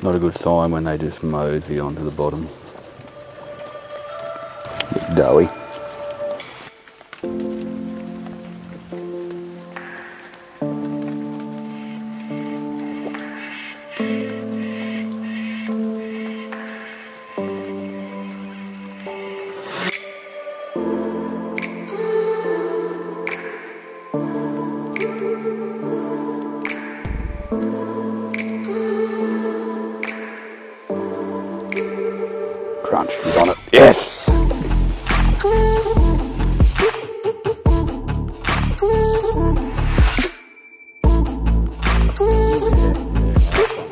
Not a good sign when they just mosey onto the bottom. Bit doughy. Crunch, he's on it. Yes!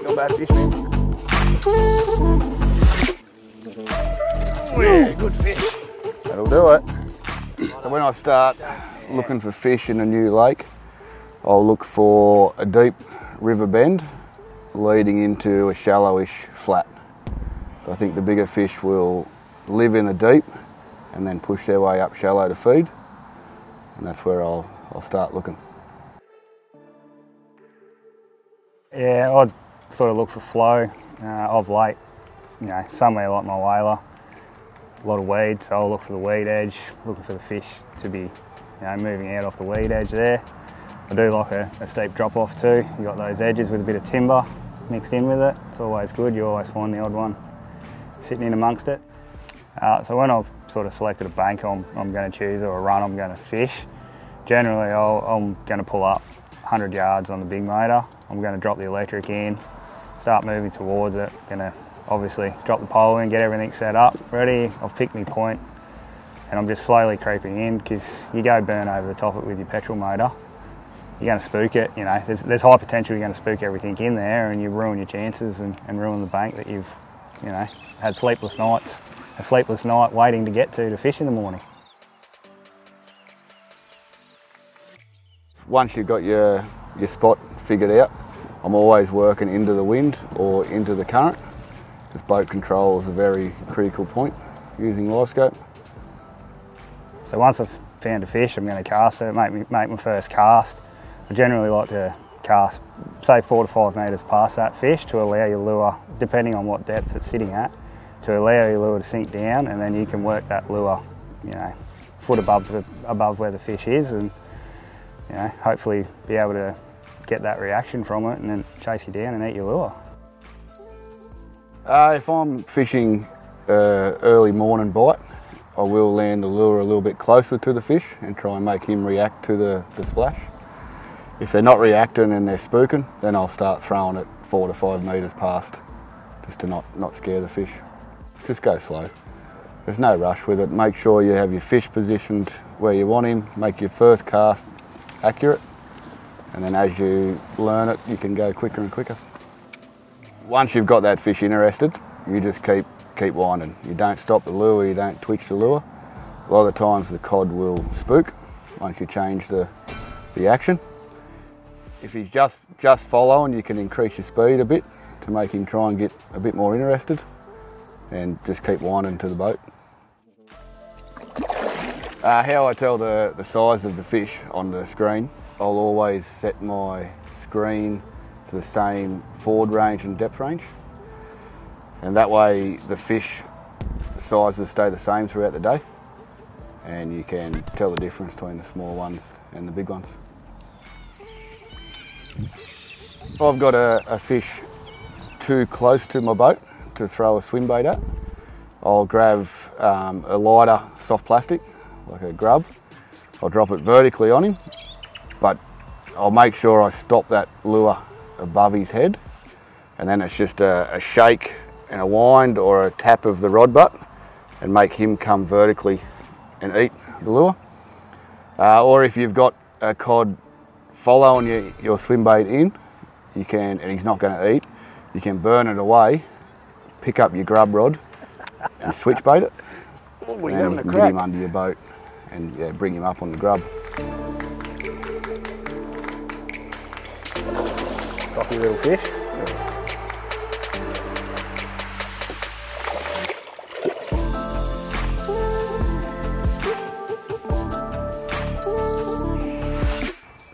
Not bad fish, man. Oh yeah, good fish. That'll do it. So when I start looking for fish in a new lake, I'll look for a deep river bend leading into a shallowish flat. So I think the bigger fish will live in the deep and then push their way up shallow to feed, and that's where I'll start looking. Yeah, I'd sort of look for flow of late, you know, somewhere like my whaler, a lot of weed, so I'll look for the weed edge, looking for the fish to be, you know, moving out off the weed edge there. I do like a steep drop off too. You got those edges with a bit of timber mixed in with it. It's always good, you always find the odd one sitting in amongst it. So when I've sort of selected a bank I'm going to choose, or a run I'm going to fish, generally I'm going to pull up 100 yards on the big motor. I'm going to drop the electric in, start moving towards it. Going to obviously drop the pole in, get everything set up, ready. I've picked my point and I'm just slowly creeping in, because you go burn over the top of it with your petrol motor, you're going to spook it. You know, there's high potential you're going to spook everything in there, and you ruin your chances and ruin the bank that you've, you know, had sleepless nights, a sleepless night waiting to get to fish in the morning. Once you've got your spot figured out, I'm always working into the wind or into the current, because boat control is a very critical point using Livescope. So once I've found a fish, I'm going to cast it, make my first cast. I generally like to cast, say 4 to 5 metres past that fish to allow your lure, depending on what depth it's sitting at, to allow your lure to sink down, and then you can work that lure, you know, foot above where the fish is, and, you know, hopefully be able to get that reaction from it and then chase you down and eat your lure. If I'm fishing early morning bite, I will land the lure a little bit closer to the fish and try and make him react to the splash. If they're not reacting and they're spooking, then I'll start throwing it 4 to 5 metres past, just to not scare the fish. Just go slow. There's no rush with it. Make sure you have your fish positioned where you want him, make your first cast accurate, and then as you learn it, you can go quicker and quicker. Once you've got that fish interested, you just keep winding. You don't stop the lure, you don't twitch the lure. A lot of the times the cod will spook once you change the action. If he's just following, you can increase your speed a bit to make him try and get a bit more interested, and just keep winding to the boat. How I tell the size of the fish on the screen, I'll always set my screen to the same forward range and depth range, and that way the fish sizes stay the same throughout the day, and you can tell the difference between the small ones and the big ones. If I've got a fish too close to my boat to throw a swim bait at, I'll grab a lighter soft plastic, like a grub. I'll drop it vertically on him, but I'll make sure I stop that lure above his head, and then it's just a shake and a wind or a tap of the rod butt and make him come vertically and eat the lure. Or if you've got a cod following your swim bait in, you can, and he's not going to eat, you can burn it away, pick up your grub rod and switch bait it, and then you can get him under your boat and bring him up on the grub. Cocky little fish.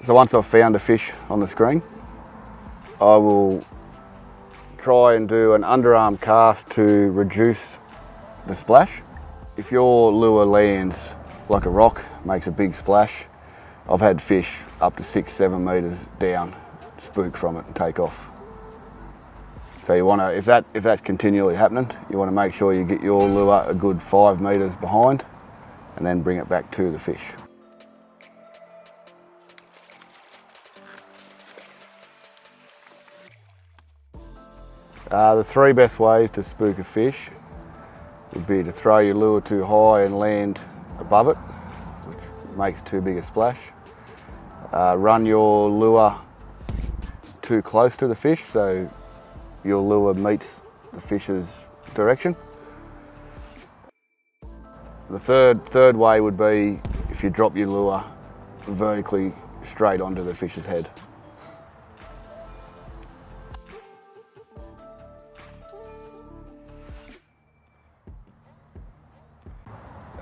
So once I've found a fish on the screen, I will try and do an underarm cast to reduce the splash. If your lure lands like a rock, makes a big splash, I've had fish up to 6-7 metres down spook from it and take off. So you want to, if that's continually happening, you want to make sure you get your lure a good 5 metres behind and then bring it back to the fish. The 3 best ways to spook a fish would be to throw your lure too high and land above it, which makes too big a splash. Run your lure too close to the fish, so your lure meets the fish's direction. The third way would be if you drop your lure vertically straight onto the fish's head.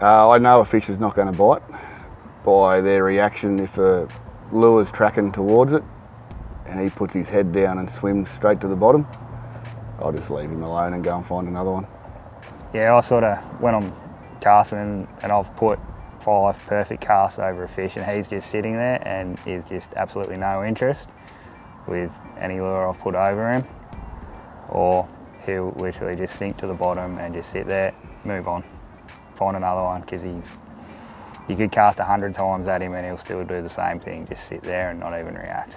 I know a fish is not going to bite by their reaction if a lure's tracking towards it and he puts his head down and swims straight to the bottom. I'll just leave him alone and go and find another one. Yeah, I sort of, when I'm casting and I've put 5 perfect casts over a fish and he's just sitting there and is just absolutely no interest with any lure I've put over him, or he'll literally just sink to the bottom and just sit there, move on, find another one, because you could cast 100 times at him and he'll still do the same thing, just sit there and not even react.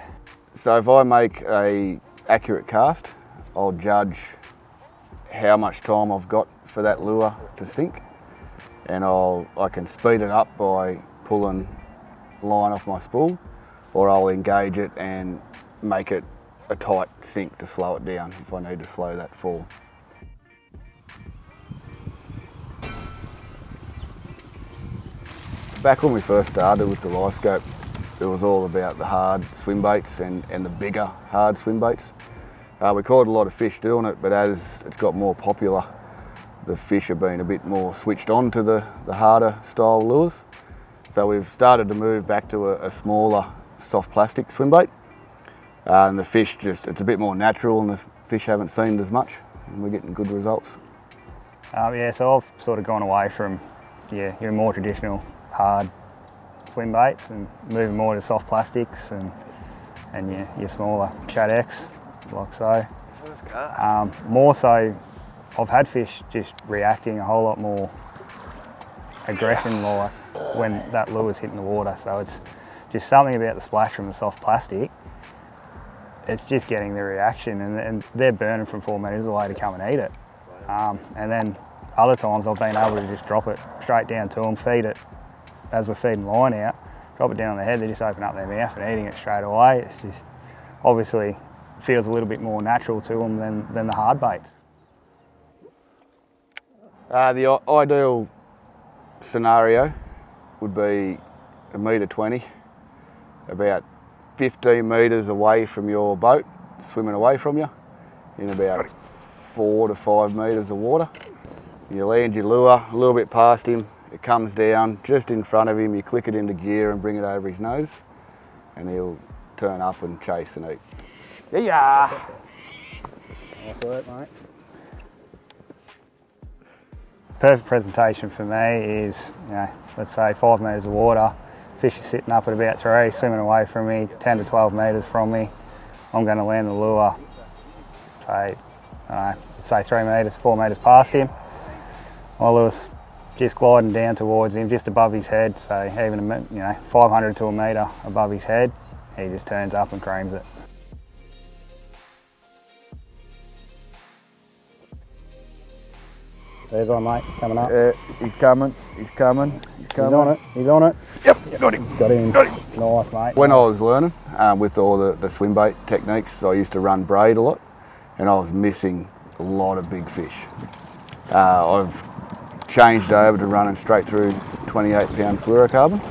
So if I make an accurate cast, I'll judge how much time I've got for that lure to sink, and I can speed it up by pulling line off my spool, or I'll engage it and make it a tight sink to slow it down if I need to slow that fall. Back when we first started with the Livescope, it was all about the hard swim baits and the bigger hard swim baits. We caught a lot of fish doing it, but as it's got more popular, the fish have been a bit more switched on to the harder style lures. So we've started to move back to a smaller soft plastic swim bait. And the fish it's a bit more natural and the fish haven't seen as much, and we're getting good results. Yeah, so I've sort of gone away from your more traditional hard swim baits and moving more to soft plastics and your smaller Shad X, like so. More so, I've had fish just reacting a whole lot more aggression like when that lure's hitting the water, so it's just something about the splash from the soft plastic. It's just getting the reaction, and they're burning from 4 metres away to come and eat it. And then other times I've been able to just drop it straight down to them, feed it as we're feeding line out, drop it down on the head, they just open up their mouth and eating it straight away. It's just obviously feels a little bit more natural to them than the hard baits. The ideal scenario would be 1.20 metre, about 15 metres away from your boat, swimming away from you, in about 4 to 5 metres of water. You land your lure a little bit past him, it comes down just in front of him, you click it into gear and bring it over his nose, and he'll turn up and chase and eat. Yeah! Nice work, mate. Perfect presentation for me is, let's say 5 metres of water, fish is sitting up at about 3, swimming away from me, 10 to 12 metres from me. I'm going to land the lure, say 3 metres, 4 metres past him. My lure's just gliding down towards him, just above his head, so even 500 to a metre above his head, he just turns up and creams it. There's one, mate, coming up. He's coming. He's on it. He's on it. Yep, got him. Got him. Nice, mate. When I was learning with all the swim bait techniques, I used to run braid a lot, and I was missing a lot of big fish. I've changed over to running straight through 28-pound fluorocarbon.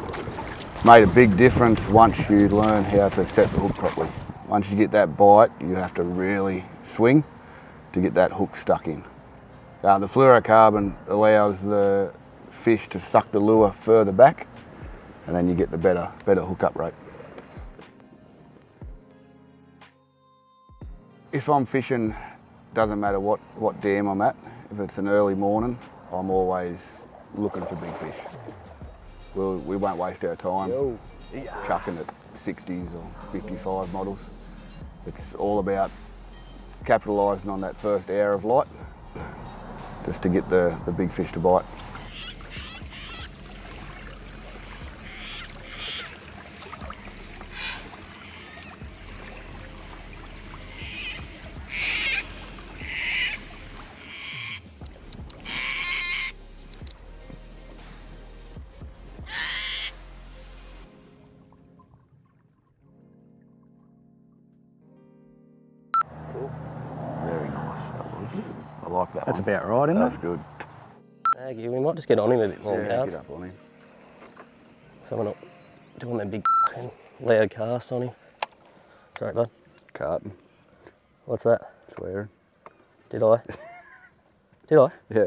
It's made a big difference once you learn how to set the hook properly. Once you get that bite, you have to really swing to get that hook stuck in. The fluorocarbon allows the fish to suck the lure further back, and then you get the better hook-up rate. If I'm fishing doesn't matter what dam I'm at. If it's an early morning, I'm always looking for big fish. We won't waste our time chucking at 60s or 55 models. It's all about capitalising on that first hour of light, just to get the big fish to bite. Very nice, that was. I like that That's one. about right, isn't That's it? good. Aggie, we might just get on him a bit more, Yeah, Cards. get up on him. So we're not doing that big fucking loud cast on him. Sorry, bud. Carton, What's that? swearing. Did I? Did I? Yeah.